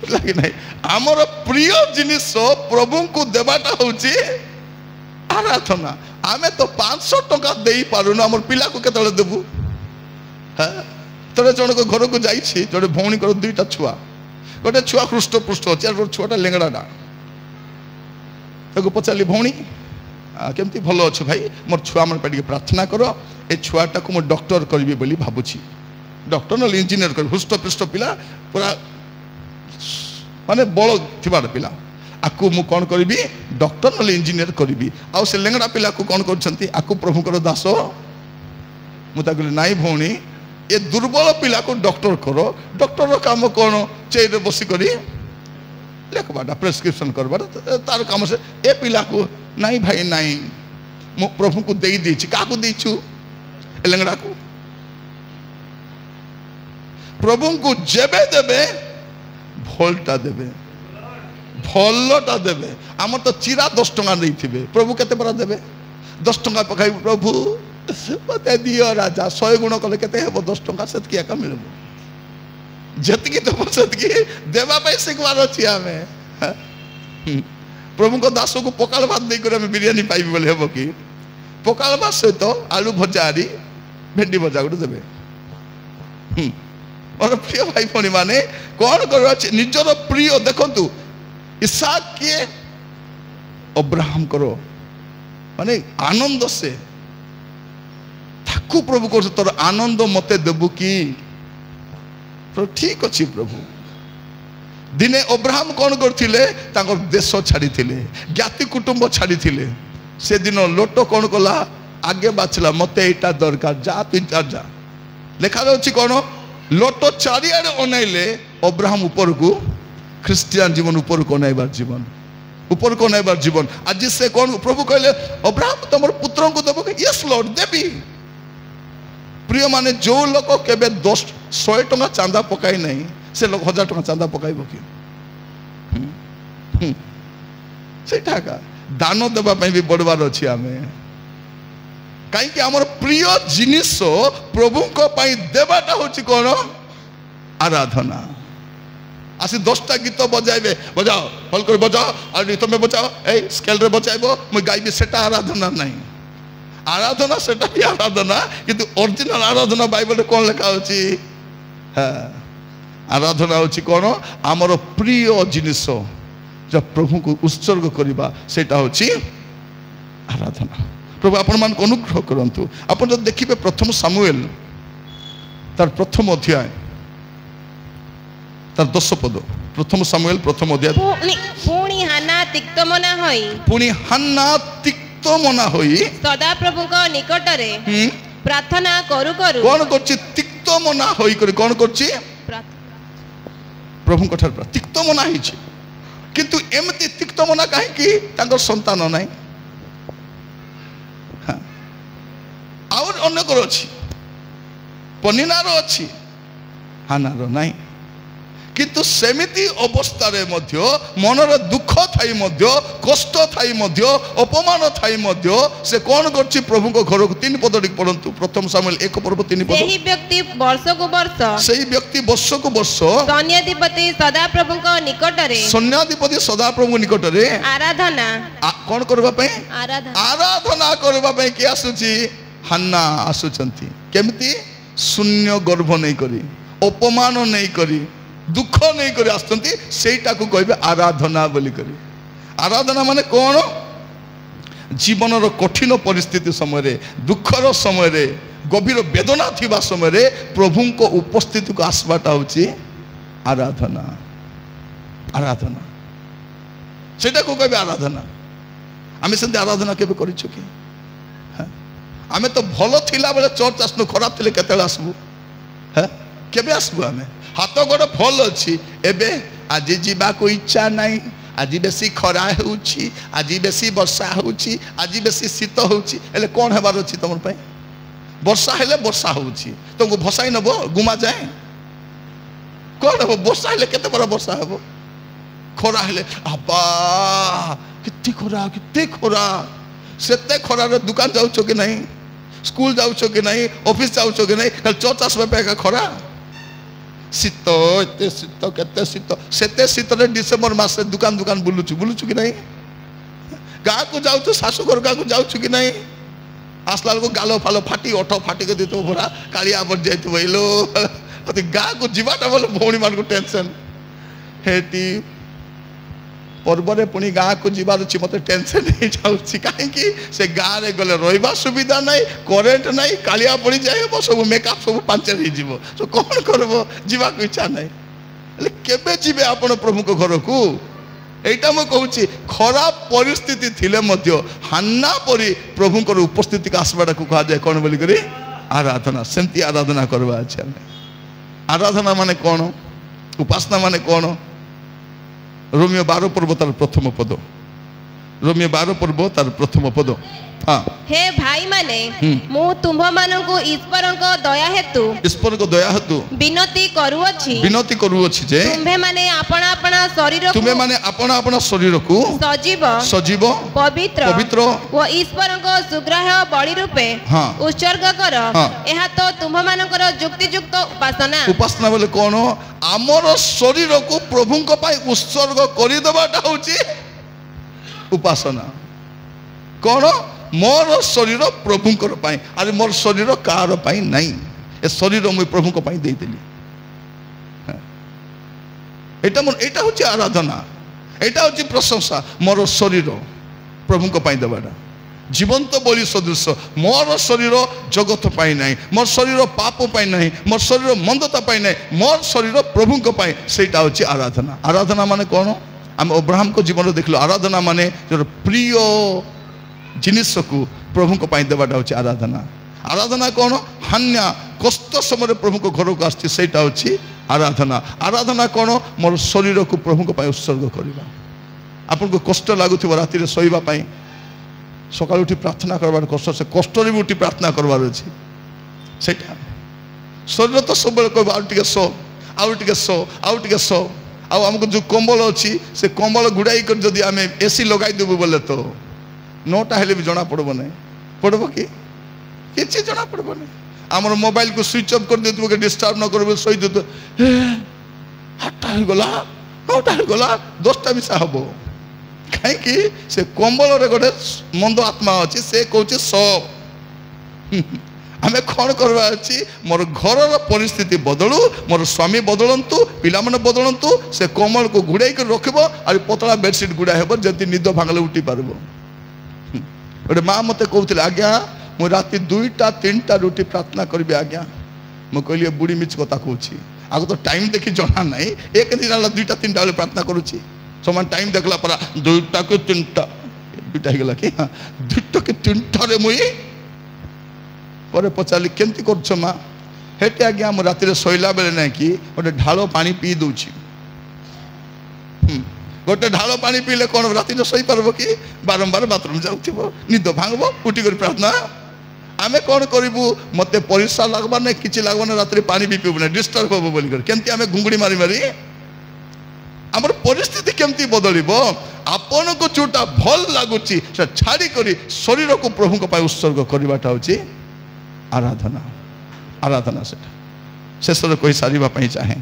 लगे नहीं आमर प्रिय जिनिस प्रभु को देवाटा होची आराधना। आमे तो 500 टंका देई पारुना हमर पिला को केतले देबू है तोरे जन को घर को जाइछि जड़े भौणी कर दुईटा छुआ गोटे छुआ हृष्ट पुष्ट अच्छे और छुआटा लेंगड़ाटा पचारि भौणी केमती भल अच्छे भाई मोर छुआ मन पे प्रार्थना कर ए छुआटा को मो डॉक्टर करी बोली भावुछि डॉक्टर ना इंजीनियर कर हृष्ट पृष्ट पिला पूरा माने बल थिबार पिला आकु मु कौन करी डॉक्टर ना इंजीनियर करी आउ से लेंगड़ा पिला को कौन करछंती आकु प्रभुकर दास मुता कहली नाई भौणी ये दुर्बल पिला को डॉक्टर करो डॉक्टर काम कौन चेयर बसी करी लिखवाटा प्रेस्क्रिप्शन करवा तार काम से ए पिला को नहीं भाई नहीं मु प्रभु को दे दी क्या देचु लेंगड़ा को प्रभु को जेबे देबे भोलटा देबे भलटा देबे आम तो चिरा 10 टंका नहीं थे प्रभु केते बरा देबे 10 टंका पकाई प्रभु मत दियो राजा 100 गुण कले केते हेबो 10 टंका सेतकी एका मिलबो जतकी तो सेतकी देवा पे सिखवार अछि आमे प्रभु को दास को पकाल भात दे कर हमें बिरयानी पाइबी बोले हेबो कि पकाल भात सहित आलू भजारी भेंडी भजा गुड देबे। और प्रिय भाई भणी माने कौन करवा निजर प्रिय देखंतु इसहाक के अब्राहम करो माने आनंद से ताकू प्रभु को तोर आनंद मते देबु कि ठीक अच्छी प्रभु दिने अब्राहम कौन करथिले तांकर देश छाड़ी ज्ञाति कुटुंब छाड़ी से दिन लोट कौन कला आगे बाछला मते एटा दरकार जा तीन चार जा लेखा अछि कौन लोट चारिआडे अनाइले अब्राहम ऊपर को ख्रिस्टियन जीवन ऊपर को अनाइबार जीवन ऊपर को अनाइबार जीवन आज से कौन प्रभु कहले अब्राहम तुम पुत्र को देबो यस लॉर्ड देबी। प्रिय माने जो लोक केबे 100 टंका चांदा पकाई नहीं से लोग 1000 टंका चांदा पकाइबो कि सेटा का दान देबा पई भी बड़बार अछि आमे काई कि हमर प्रिय जिनिस प्रभु को पई देबाटा होछि कोन आराधना। आसी 10टा गीत बजाइबे बजाओ भल कर बजाओ और तुम बजाओ ए स्केल रे बजाइबो मुई गाइबे सेटा आराधना नहीं आराधना सेटा भी आराधना किंतु ओरिजिनल आराधना बाइबल रे कोन लिखा होची हां आराधना होची कोन हमर प्रिय जिनिस जब प्रभु को उत्सर्ग करबा सेटा होची आराधना प्रभु आपण मान को अनुग्रह करंतु आपण जब देखिबे प्रथम सामुएल तार प्रथम अध्याय तार 10 पद प्रथम सामुएल प्रथम अध्याय पुणी हान्ना तिक्तमना होई सदा प्रभु को निकट रे प्रार्थना करू करू कोन करछि तिक्तमना होई करी कोन करछि प्रभु को ठार तिक्तमना हिछि किंतु एमति तिक्तमना काहे कि तांकर संतान नाही और अन्य को अछि पनिनार अछि हानार नाही किंतु सेमिति अवस्था रे मध्य मनर दुख थाई मध्य कष्ट थाई मध्य अपमान थाई मध्य से कोन करछि प्रभु को घर को 3 पद लिख पढंतु प्रथम सामुएल 1 पर्व 3 पद सेही व्यक्ति वर्ष को वर्ष सैन्याधिपति सदा प्रभु को निकट रे आराधना कोन करबा पई आराधना करबा पई के आसुची हन्ना आसुचंती केमती शून्य गर्भ नहीं करी अपमान नहीं करी दुख नहीं करी आसुचंती सेटा को कहबे आराधना बोली करी आराधना माने कोन जीवन रो कठिन परिस्थिति समय रे दुखर समय रे गभीर वेदना थिबा समय रे प्रभु को उपस्थिति को आसबाटा होची आराधना आराधना सेटा को कहबे आराधना आमे संदे आराधना केबे करिछु कि आमे तो भलो थिला बेले चर्च आसनु खराब थिले केतेले आसबु ह केबे आसबु आमे हाथ गोड़ भल अछि एबे आज जीवा को इच्छा नाही आज बेसी खरा होउछि आज बेसी वर्षा होउछि आज बेसी शीत होउछि एले कोन हेबार अछि तमर पय वर्षा हेले वर्षा होउछि तुमको भसाई नबो गुमा जाए कोन हो वर्षा हेले केते बड़ा वर्षा हेबो खरा हेले अबा कित्ती खरा सेते खरा रे दुकान जाउछो कि नहीं स्कूल जाउछो कि नहीं ऑफिस जाउछो कि नहीं कल चर्च आसबे पे का खरा शीत एते शीत केते शीत सेते शीत रे डिसेंबर मास रे दुकान बुलुछु कि नहीं गाँ को जाउछु सासु घर गाँ को जाउछु कि नहीं आसला को गालो फालो फाटी ओठो फाटी के दितो भरा कालिया बर जाइतो भइलो अति गाँ को जीवाटा बोल भौणी मान को टेंशन हेटी पर्वरे पुणी गाँ को जीवार अछि मते टेंशन नहीं जाउछि काहे कि से गाँ रे गले रहिबा सुविधा नहीं करेंट नहीं कालिया पड़ी जाए सब मेकअप सब पंचर ही जीवो तो कौन करबो जीवा को इच्छा नहीं ले केबे जीवे आपण प्रभु को घर को एटा म कहूछि खराब परिस्थिति थिले मध्य हन्ना परी प्रभु को उपस्थिति का आसबाटा को कहा जाए कौन बोली करी आराधना सेमती आराधना करबा अछि आराधना माने कौन उपासना माने कौन रोमियो 12 पर्व तार प्रथम पद रोमियो 12 पर्व तार प्रथम पद हाँ हे भाई माने मु तुम मानकु ईश्वर को दया हेतु विनती करूअछि जे तुम्हे माने अपना शरीर को सजीव पवित्र व ईश्वर को सुग्राह बलि रूपे उत्सर्ग कर एहा तो तुम मानकर युक्तियुक्त उपासना बोले कोन हमर शरीर को प्रभु को पाई उत्सर्ग करि देबाटा होची उपासना कोन मोर शरीर प्रभु पाई अरे मोर शरीर कार पाई नहीं ए शरीर मुई प्रभु को पाई दे देली एटा होची आराधना एटा होची प्रशंसा मोर शरीर प्रभु को पाई देबाटा जीवंत बलि सदृश मोर शरीर जगत पाई नहीं मोर शरीर पाप पाई नहीं मोर शरीर मंदता पाई नहीं मोर शरीर प्रभु को पाई सेटा होची आराधना आराधना माने कोन हम अब्राहम को जीवन देखलो आराधना माने जो प्रिय जिनिस को प्रभु को पाई देवाटा होची आराधना आराधना कौन हान्या कष्ट समय प्रभु को घर को आछि सेटा होची आराधना आराधना कौन मोर शरीर को प्रभु को पाई उत्सर्ग करबा आपन को कष्ट लागुथिबो राति रे सोइबा पाई सकाळ उठी प्रार्थना करबार कष्ट से कष्ट रे उठी प्रार्थना करबार अछि सेटा शरीर तो सब को आउ टिके सो आ हमको जो कंबल अच्छी से कंबल गुड़ाई कर जदि आमे एसी लगाई देबो बोले तो नोटा हेले भी जना पड़बो नहीं पड़बो कि किछि जना पड़बो नहीं हमर मोबाइल को स्विच ऑफ कर देतबो के डिस्टर्ब न करबो सोई देतो हटा गला 9टा गला 10टा मिसा हम कहीं से कंबल गोटे मंद आत्मा अच्छी से कौच सब आम कौन करवा अच्छी मोर घर परिस्थिति बदलू मोर स्वामी बदलतु पिला माने बदलतु से कमल को घुड़ाई कर रखब और पतला बेडसीट गुड़ा हे जब निद भांगले उठी पार गोटे माँ मत कहते आज्ञा मु राति 2टा 3टा रुटी प्रार्थना करी आज्ञा मुझे कहली बुढ़ी मिछ कथा कहूँ आग तो टाइम देखी जना ना एक दिन 2टा 3टा बेले प्रार्थना करुच्ची समान टाइम देखला परा 2टा के 3टा 2टा गला कि 2टा के 3टा मुई पर पचारि केमती कर माँ हेटे आज्ञा मु राति शोला बेले ना कि गोटे ढाल पानी पी दूची गोटे ढाल पानी पीले कौन राति शोई पार्ब कि बारंबार बाथरूम जाऊ निद भांगब उठी कर प्रार्थना आमे कौन करूँ मत परिश्रा लगवा ना कि लगवा ना राति पानी भी पीबू ना डिस्टर्ब हम बोलिक केमती आमे घुंगुड़ी मारी मारी आमर परिस्थिति केमती बदल आपन को जोटा भल लगुच छाड़ी करी शरीर को प्रभु को उत्सर्ग करवाटा हूँ आराधना आराधना से शेष कही सारे चाहे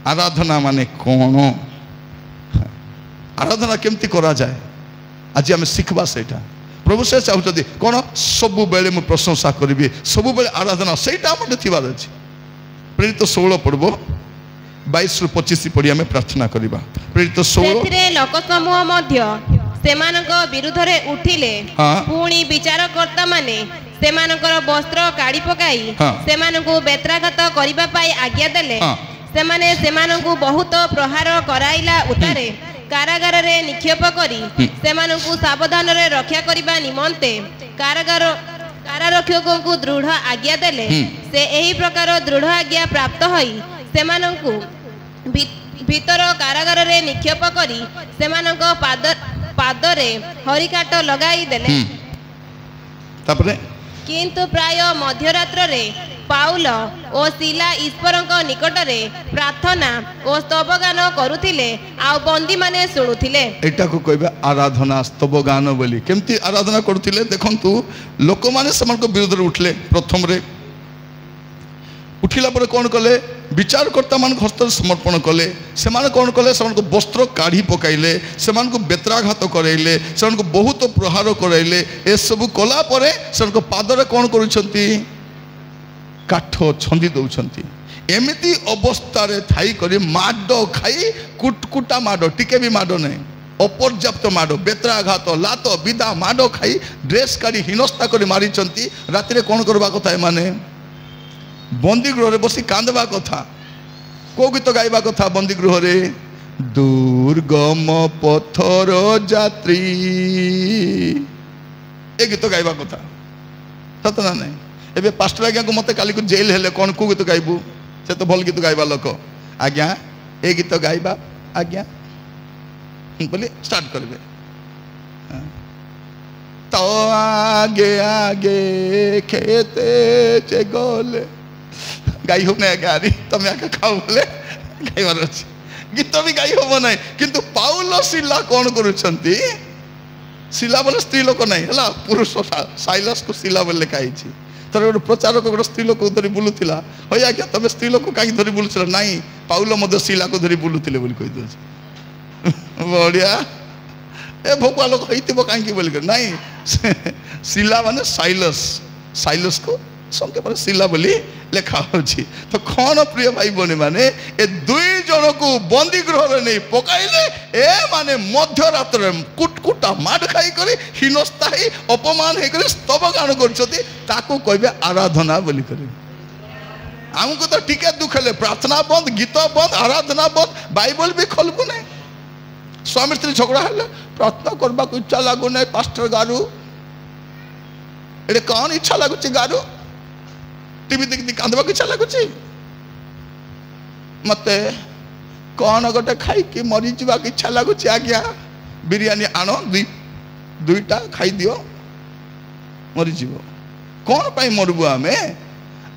आराधना माने कौन आराधना केमती करा जाए आज आम शिखवा से प्रभु से चाहते कौन सब बेले मु प्रशंसा करी सब बेले आराधना से थिबार अच्छे प्रेरित 16 पढ़ब 22 ରୁ 25 पढ़ी आम प्रार्थना करवा प्रेरित 16 लोक समूह मध्य सेमानक विरुद्ध रे उठिले पुणी विचारकर्ता माने सेमानकर वस्त्र काढ़ी पकाई सेमानकु बेत्राघात करिबा पाई आज्ञा देले सेमाने सेमानकु बहुत प्रहार कराइला उतारे कारागार रे निक्षेप करी सेमानकु सावधान रे रक्षा करिबा निमंते कारारक्षकों को दृढ़ आज्ञा देले से एही प्रकार दृढ़ आज्ञा प्राप्त होई सेमानकु भीतर कारागार रे निक्षेप करी सेमानक पादरे हरिकाट लगाई देले तापरे किंतु प्राय मध्यरात्र रे पाउल और सिला ईश्वरଙ୍କ निकटरे प्रार्थना और स्तवगान करुथिले आ बंदी माने सुनुथिले एटा को कहबे आराधना स्तवगान बोली केमती आराधना करुथिले देखंतु लोक माने समनको विरोध रे उठले प्रथम रे उठिला पर कौन कले विचारकर्ता मान हस्त समर्पण कले से कौन कले से वस्त्र काढ़ी पकाइले से बेत्राघात कराइले से बहुत प्रहार कराइले ए सब कला परे से पादरे कौन करुछंती काठ छंदी दौछंती एमिति अवस्था रे थाई करी माड खाई कुटकुटा माड टिके भी माड नहीं अपर्याप्त माड बेत्राघात लात विदा माड खाई ड्रेस काढ़ी हिनस्ता करी मारिछंती राति रे कौन करबा कथा माने बंदी गृह बस कांदवा कथा को गीत गाइबा कथा बंदी गृह रे दुर्गम पथर यात्री ए गीत गाइबा कथा सत ना नहीं एबे पास्टर आज्ञा को मते काली को जेल हेले कौन को गीत गाइबू से तो भल गीत गाइबा लोक आज्ञा ए गीत गाइबा आज्ञा बोले स्टार्ट करबे तो आगे आगे खेते चे गोले गाई हो ना गाड़ी तुम आगे खाओ बोले गाइबार अच्छे गीत भी गाई हम ना किंतु पाउल शिला कौन करुछंती शिला बोले स्त्री लोक नहीं है पुरुष साइलस को शिला बोले लिखाई तर गोटे प्रचारक गोटे स्त्री लोक धरी बुलूला हई आज्ञा तुम स्त्री लोक कहीं धरी बुलूल नाई पाउल मध्य शिला को धरी बुलूले बोली कही दे बढ़िया ए भोकुआ लोक होइतिबो कांकी बोली कर नाई शिला माने साइलस साइलस को संके पर शिला बोली लेखा होची तो कौन प्रिय भाई बने माने ए दुई जन को बंदी गृह रे नहीं पकाइले ए माने मध्यरात्र कुटकुटा माड खाई करी हिनस्ता ही अपमान हे करी स्तवगान करछती ताको कहबे आराधना बोली करी हमको तो टिके दुखले प्रार्थना बंद गीत बंद आराधना बंद बाइबल भी खोलबो नहीं स्वामी स्त्री झगड़ा है प्रार्थना करबा को इच्छा लागो नहीं पास्टर गारू एडे कौन इच्छा लागुची गारू टीवी देखी कांदवा इच्छा लगुच मत कौन गोटे खाई मरी जा इच्छा लगुच आज्ञा बिरियानी आण दुईटा खाई दियो मरीज कौन पाई मरबू आमे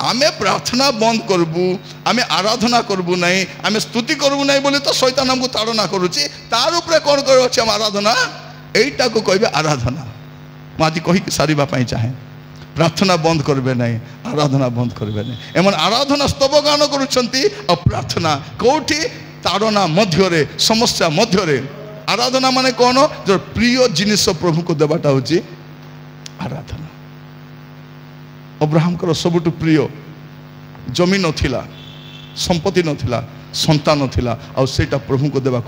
आमे प्रार्थना बंद करबू आमे आराधना करबू नहीं आमे स्तुति करबू नहीं बोले तो शैतान हमको ताड़ना करुच्ची तार उपरे कौन कर आराधना यहीटा को कहबे आराधना मुझे कहीकि सारिबा पई चाहे प्रार्थना बंद करबे नहीं आराधना बंद करबे नहीं एमन आराधना स्तवगान करुछंती और प्रार्थना कोठी ताड़ना मध्य समस्या मध्य आराधना माने कौन जो प्रिय जिनिस प्रभु को देवाटा हूँ आराधना। अब्राहम सबुठ प्रिय जमी नथिला संपत्ति नथिला संतान नथिला आ सेटा प्रभु को देवा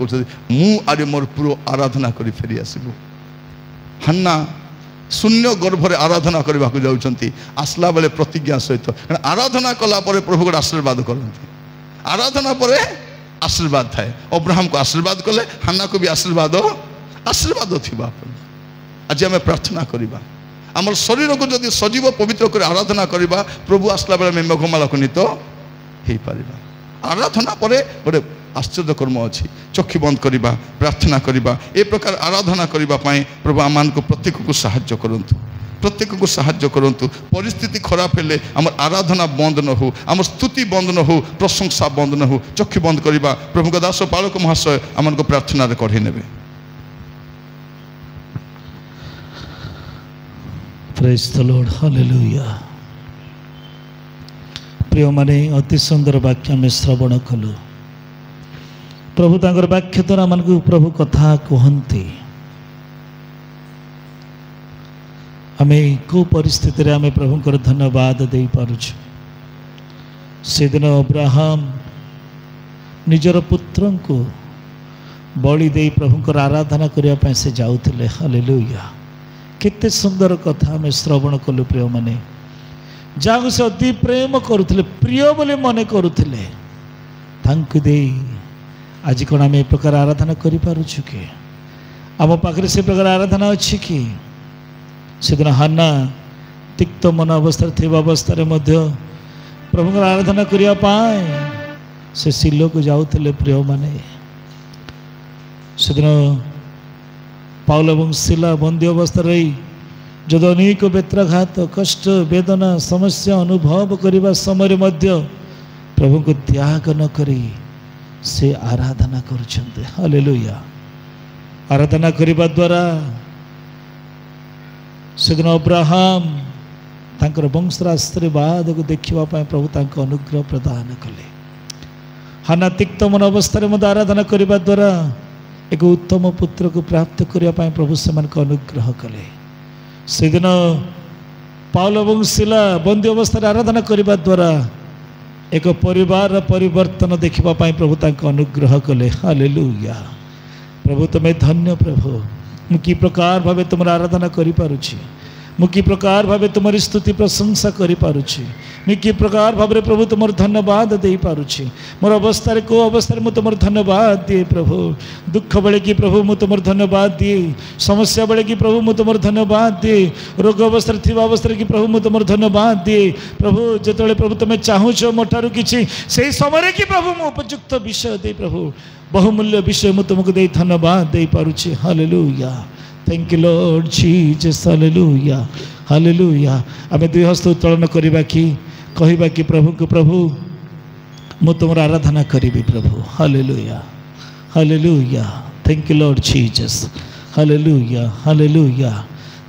मु आरे मोर पुरो आराधना करी फेरी आसबु। हन्ना शून्य गर्भरे आराधना करने को जाउछंती आसला बेले प्रतिज्ञा सहित आराधना कला परे प्रभु को आशीर्वाद करते आराधना परे आशीर्वाद थाए। अब्राहम को आशीर्वाद कले हन्ना को भी आशीर्वाद आशीर्वाद थिबा। आज आम प्रार्थना करिबा आमर शरीर को जदि सजीव पवित्र कर आराधना करिबा प्रभु आसला बेले मेघमाला को नीत हो पारिबा। आराधना परे गोटे आश्चर्य कर्म अच्छी चक्षु बंद करवा प्रार्थना करवा ए प्रकार आराधना करने प्रभु आम को प्रत्येक को साहाय्य करंतु प्रत्येक को साहाय्य करंतु। परिस्थिति खराब हेले आम आराधना बंद न हो आम स्तुति बंद न हो प्रशंसा बंद न हो चक्षु बंद करवा। प्रभु का दास बालक महाशय आम को प्रार्थना कढ़े ने। Praise the Lord hallelujah. प्रिय माने अति सुंदर वाक्य में श्रवण कलु प्रभु तांकर वाक्य द्वारा मन को प्रभु कथा कहते आम को परिस्थिति रे आम प्रभु को धन्यवाद दे पारुछु। से दिन अब्राहम निजर पुत्र को बलि दे प्रभु को आराधना करने से जाउथिले। हालेलुया। केते सुंदर कथा आम श्रवण कलु प्रिय माने जहाँ से अति प्रेम करुले प्रिय बोले मन करुले तांकु दे आज कौन आम ए प्रकार आराधना करिपारुछु कि आम पाखरे से प्रकार आराधना अच्छी कि से दिन हाना तिक्त मन अवस्था थिबा अवस्था मध्य प्रभु को आराधना करिया पाए से सिलो को जाउथिले। प्रिय माने से दिन पाउल एवं सिला बंदी अवस्था रही जब अनेक बेत्राघात कष्ट वेदना समस्या अनुभव करने समय मध्य प्रभु को त्याग न करी से आराधना करुछन्ते। हालेलुया। आराधना करने द्वारा सेदिन अब्राहम तांकर वंशर आशीर्वाद को देखा प्रभु तांको अनुग्रह प्रदान कले। हाना तिक्त मन अवस्था मध्य आराधना करने द्वारा एक उत्तम पुत्र को प्राप्त करने प्रभु से अनुग्रह कले। से दिन पाउल एवं सिला बंदी अवस्था आराधना करने द्वारा एक परिवार परिवर्तन देखा प्रभु तांको अनुग्रह कले। हालेलुया। प्रभु तुम्हें धन्य प्रभु मु कि प्रकार भावे तुम आराधना करि पारुछि मु कि प्रकार भावे तुम स्तुति प्रशंसा करि पारुछि मु कि प्रकार भावे प्रभु तुम धन्यवाद दे पारुछि। मोर अवस्था को अवस्था मु तुम धन्यवाद दिए प्रभु। दुख बेले कि प्रभु मु तुम धन्यवाद दिए समस्या बेले कि प्रभु मु तुम धन्यवाद दिए रोग अवस्था थिबा अवस्था कि प्रभु मु तुम धन्यवाद दिए प्रभु। जेतले प्रभु तुम चाहुछ मोठारु किछि सेही समय कि प्रभु मु उपयुक्त विषय दे प्रभु बहुमूल्य विषय मु तुमको दे धन्यवाद दे पारुछि। Hallelujah. Thank you Lord Jesus. Hallelujah hallelujah. आमे दुई हस्त उत्तोलन करबा कि कहबा कि प्रभु को प्रभु मु तुमर आराधना करिबी प्रभु। Hallelujah hallelujah. Thank you Lord Jesus. Hallelujah hallelujah.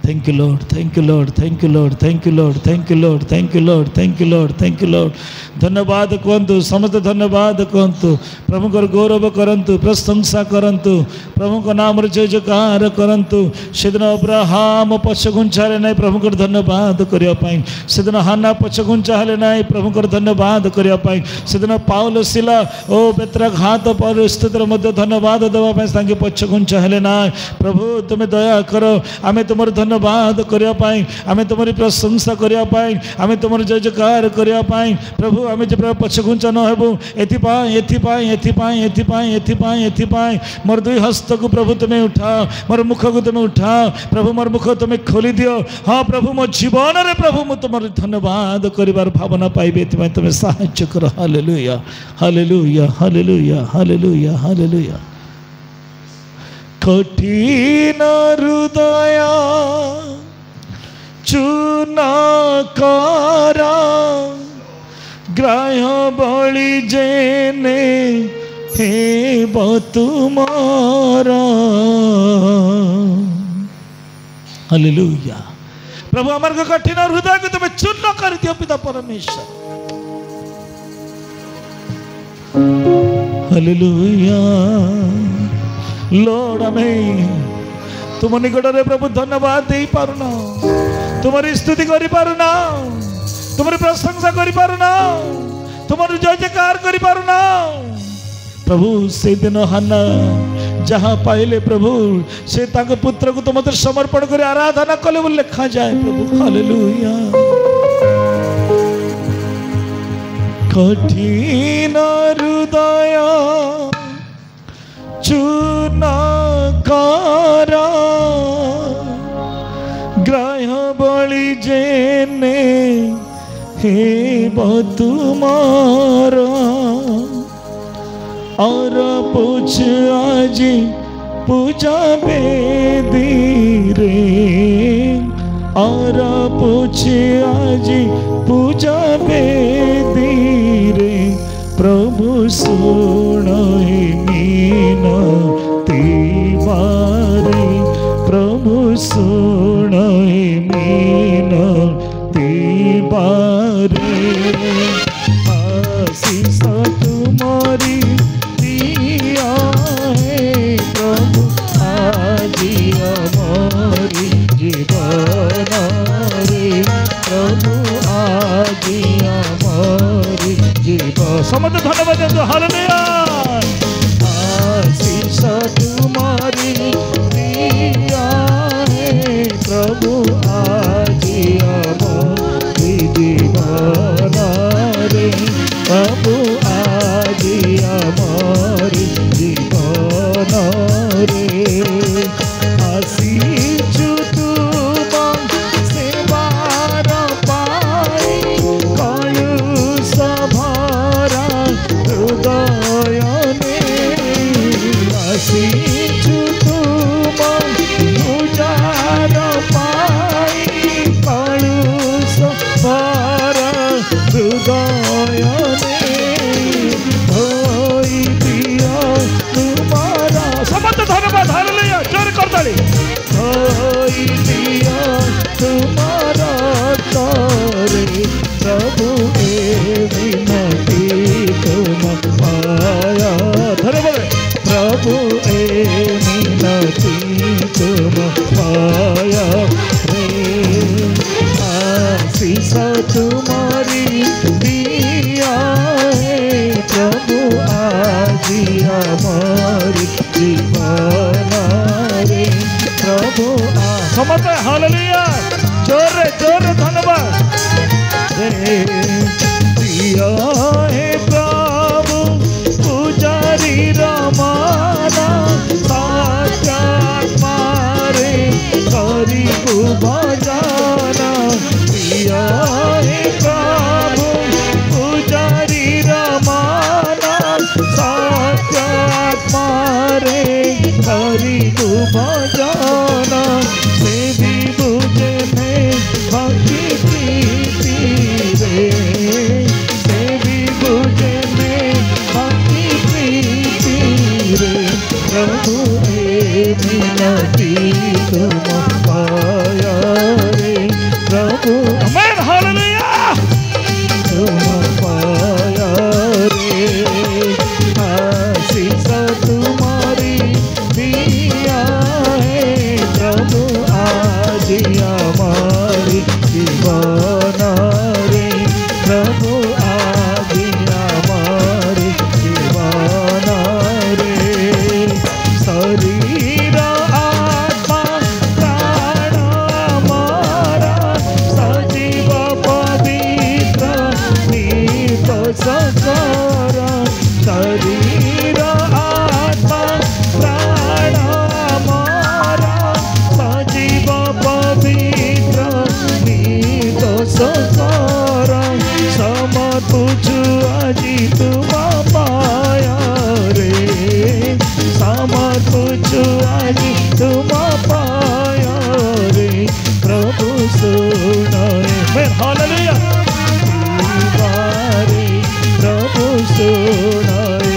Thank you Lord thank you Lord thank you Lord thank you Lord thank you Lord thank you Lord thank you Lord thank you Lord. धन्यवाद कहतु समस्त धन्यवाद कहतु प्रभु को गौरव करंतु प्रशंसा करंतु प्रभु को नाम जय जयकार करंतु। से दिन अब्राहम पछघुंचारे ना प्रभु को धन्यवाद करने से दिन हाना पछघुंचा हेले ना प्रभु को धन्यवाद करने से दिन पाउल सिला ओ बेत्राघात परिस्थिति मध्य धन्यवाद देवाई पछघुंचा हेले ना प्रभु तुम्हें दया कर आमे तुम धन्यवाद करने आमे तुम प्रशंसा करने आमे तुम जय जयकार करने प्रभु आमे जे पछघुंचा न हेबु एथिपाई मोर दुई हस्त को प्रभु तुम्हें उठाओ मोर मुख को तुम्हें उठाओ प्रभु मोर मुख तुम्हें खोली दियो। हाँ प्रभु मो जीवन रे प्रभु मु तुम धन्यवाद करिवार भावना पाइबे एथिपाई तुम्हें साहाय्य कर। Hallelujah hallelujah hallelujah hallelujah hallelujah. कठिन हृदय चूना करा ग्राह्य बलि जेने हे तुमारा। हालेलुया। प्रभु हमार को कठिन हृदय को तुम्हें चूर्ण कर दियो पिता परमेश्वर। हालेलुया लॉर्ड आमेन तुम निकट रे प्रभु धन्यवाद दे पारुना तुम्हारी स्तुति करि पारुना तुम्हारी प्रशंसा करि पारुना तुम्हारी जय जयकार करि पारुना प्रभु से दिन हाना जहाँ पाइले प्रभु से ताके पुत्र को तुम समर्पण कर आराधना कले बोले लिखा जाए प्रभु हालेलुया कठिन हृदय चूर्ण कर ग्रह बलि जेने हे तुमार और पूछ आज पूजा बेदी रे और पूछ आज पूजा बेदी रे प्रभु सुन मीनती बारी प्रभु सुन मीनती बारी आशीष तुम्हारी समझ धन्यवाद हालेलुया आशीष तुम्हारी दिया है प्रभु आज हमारी जीवन रे प्रभु आज हमारी जीवन रे आशीष तुम सेवार पाई कयुष भरा हृदय ने आशीष तुम पूजार पाई कयुष भरा हृदय ने होई दिया तुम्हारा समस्त धन्यवाद हालेलुया जोर कर ताली होई दिया तुम्हारा तारे प्रभु ए विनती तुम पाया धन्यवाद प्रभु ए विनती तुम पाया रे आशीष तुम्हारी दिया है प्रभु आज हमारी जीवन रे प्रभु समझ हालेलुया जोर धन्यवाद प्रिय हे प्रभु पुजारी रमाना साक्षात मारे करी भजना प्रिय हे प्रभु पुजारी रमाना साक्षात मारे करी भजना से भी बुझे में भक्ति प्रीति रे से भी बुझे में भक्ति प्रीति रे प्रभु ए मिनती तुम पाया रे प्रभु आमेन हालेलुया तुम पाया रे आशीष तुम्हारी दिया है प्रभु आज हमारी जीवन रे प्रभु आज हमारी जीवन रे शरीर आत्मा प्राण हमारा सजीव पवित्र निर्दोष कर शरीर आत्मा प्राण हमारा सजीव पवित्र निर्दोष कर समर्पुच আজি तुम पाया रे समर्पुच আজি तुम पाया रे प्रभु सुनाए हालेलुया प्रभु सुनाए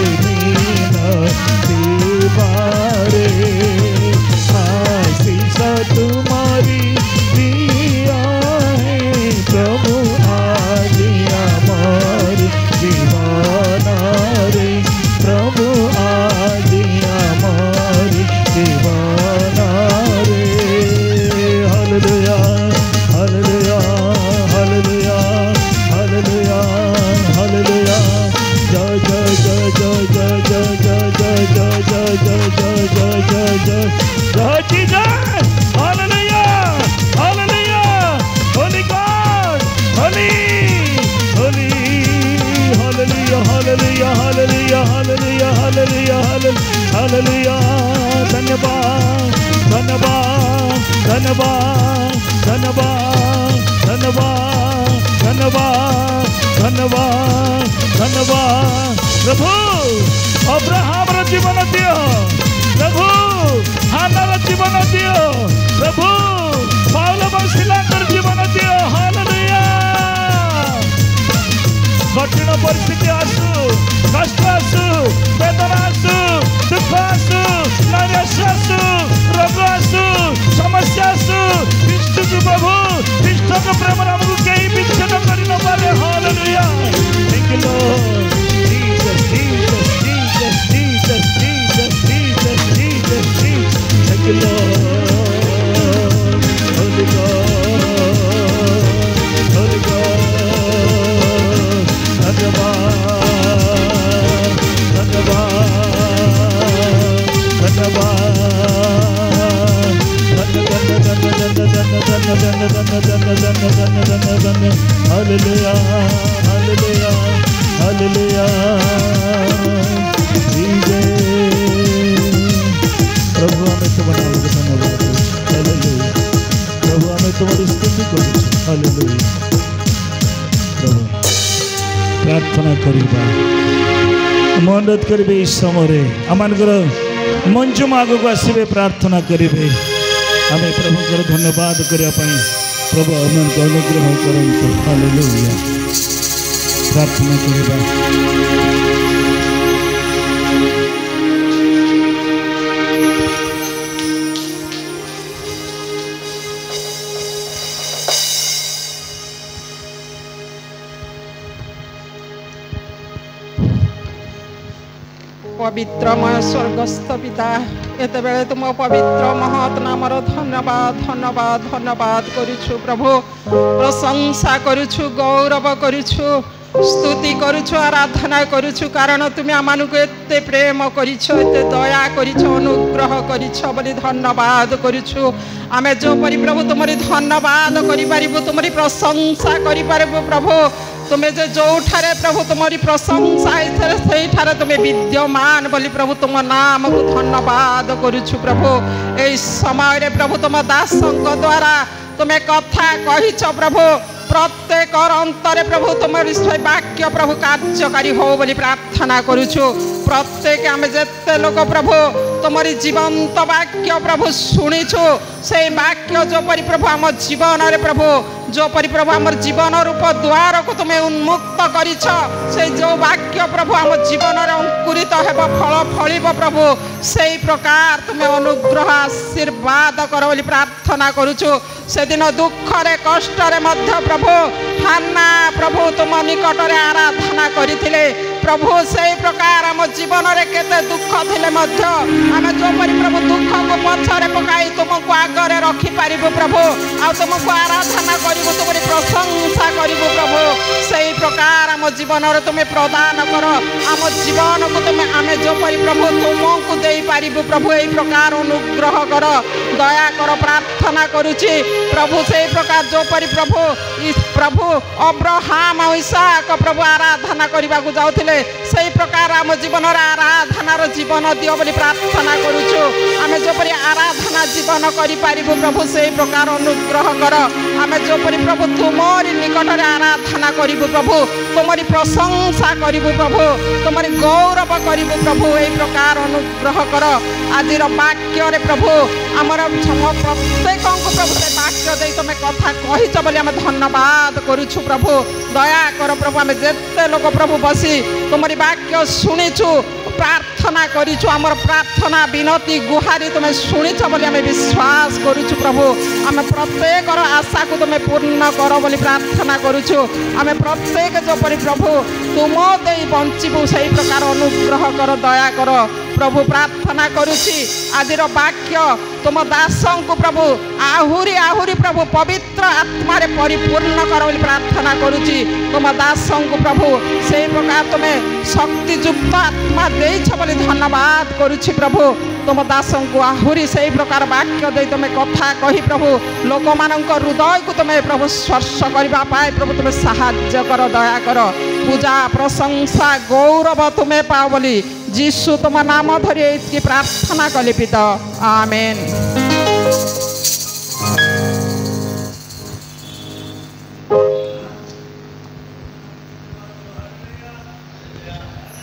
हालेलुया। धन्यवाद धन्यवाद धन्यवाद धन्यवाद धन्यवाद धन्यवाद धन्यवाद धन्यवाद। प्रभु अब्राहम जीवन दियो, प्रभु हानार जीवन दियो, प्रभु पाउल बंशीलाकर जीवन दियो। हालेलुया। कठिन परिस्थिति आसु, कष्ट आसु, वेदना आसु, दुख आसु, नैराश्य आसु, रोग आसु, समस्या आसु, ख्रीष्ट को प्रभु ख्रीष्ट के प्रेम हमको कहीं विच्छेद कर न पारे। Hallelujah. Thank you Lord Jesus Jesus Jesus Jesus Jesus Jesus Jesus Jesus. Thank you Lord Holi God Holi God. धन्यवाद धन्यवाद धन्यवाद हालेलुया हालेलुया हालेलुया। प्रभु हमें तुम्हारा धन्यवाद। हालेलुया। प्रभु हमें तुम्हारी स्तुति करूँ। हालेलुया। प्रभु प्रार्थना करिबा अनुरोध करिबे। इस समय आमनकर मंजुम आगक आसबे प्रार्थना करिबे। आम प्रभुकर धन्यवाद करने प्रभु आम अनुग्रह करंतु। हालेलुया। प्रार्थना करिबा। पवित्रमय स्वर्गस्थ पिता, एत बेले तुम पवित्र महत नामर धन्यवाद धन्यवाद धन्यवाद करुछु प्रभु। प्रशंसा करुछु, गौरव करुछु, स्तुति करुछु, आराधना करुछु। कारण तुम्हें आमको एते प्रेम करिछ, एते दया करिछ, अनुग्रह करिछ बोली धन्यवाद करुछु। आमे जो परि प्रभु तुमरी धन्यवाद करि पारिबु, तुमरी प्रशंसा करि पारिबु प्रभु। तुम्हें जो ठारे प्रभु तुम्हारी प्रशंसा से ठारे तुम्हें विद्यमान बोली प्रभु तुम नाम को धन्यवाद करुछु प्रभु। ए समय प्रभु तुम दासों द्वारा तुम्हें कथा कहिछ प्रभु। प्रत्येक अंतरे प्रभु तुम्हारी वाक्य प्रभु कार्यकारी हो बोली प्रार्थना करुछु। प्रत्येक आम जिते लोक प्रभु तुम्हारी जीवंत वाक्य प्रभु शुणीछु, से वाक्य जो परि प्रभु आम जीवन रे प्रभु जो परि प्रभु आम जीवन रूप द्वार को तुम्हें उन्मुक्त करिछ, से जो वाक्य प्रभु आम जीवन रे अंकुरित हेब, फल फलिब प्रभु। से प्रकार तुम्हें अनुग्रह आशीर्वाद कर बोली प्रार्थना करुछु। से दिन दुख रे कष्ट रे मध्य प्रभु हान्ना प्रभु तुम निकट रे आराधना करिथिले प्रभु। से प्रकार आम जीवन रे केते दुख थिले मध्य आमे जो परि प्रभु दुख को पछरे पकाई तुमको आगरे रखि पारिबो प्रभु। आ तुमको आराधना करिबो, तुमरी प्रशंसा करिबो प्रभु। से प्रकार आम जीवन रे तुमे प्रदान कर, आम जीवन को तुमे आमे जो परि प्रभु तुमको देई पारिबो प्रभु। ए प्रकार अनुग्रह कर, दया कर प्रार्थना करूची प्रभु। से प्रकार जो परि प्रभु प्रभु अब्राहम इसहाक प्रभु आराधना करने को जाउथिले, से प्रकार आम जीवन आराधनार जीवन दियो बोली प्रार्थना करुछु। आमे जो परि आराधना जीवन करि पारिबु प्रभु, से प्रकार अनुग्रह कर। आमे जो परि प्रभु तुमरी निकट रे आराधना करिबु प्रभु, तुमरी प्रशंसा करिबु प्रभु, तुमरी गौरव करिबु प्रभु। ए प्रकार अनुग्रह कर। आजिर वाक्य रे प्रभु आमर प्रत्येक को प्रभु से वाक्य दे तुम कथा कहिछ बोली आम धन्यवाद करुछु प्रभु। दया कर प्रभु, आम जेते लोक प्रभु बसी तुमरी वाक्य शुणीछु, प्रार्थना करिछु। आमर प्रार्थना विनती गुहारी तुम्हें शुणीछ बोली आम विश्वास करुछु प्रभु। आम प्रत्येक आशा को तुम्हें पूर्ण कर बोली प्रार्थना करुछु। आम प्रत्येक जो परि प्रभु तुम दे बंचीबु, से प्रकार अनुग्रह कर, दया कर प्रभु। प्रार्थना करुछि आजिर वाक्य तुम दासों को प्रभु आहुरी आहुरी प्रभु पवित्र आत्मा रे परिपूर्ण कर बोली प्रार्थना करुछि। तुम दासों को प्रभु से प्रकार तुम्हें शक्तियुक्त आत्मा देइछ बोली धन्यवाद करुछि प्रभु। तुम दासों को आहुरी से प्रकार वाक्य दे तुम्हें कथा कही प्रभु लोक मानक हृदय को तुम्हें प्रभु स्पर्श करबा पाए प्रभु तुम्हें साहाय्य कर, दया कर। पूजा प्रशंसा गौरव तुम्हें पाओ बोली जीशु तुम नाम धरी प्रार्थना कले पिता आमेन।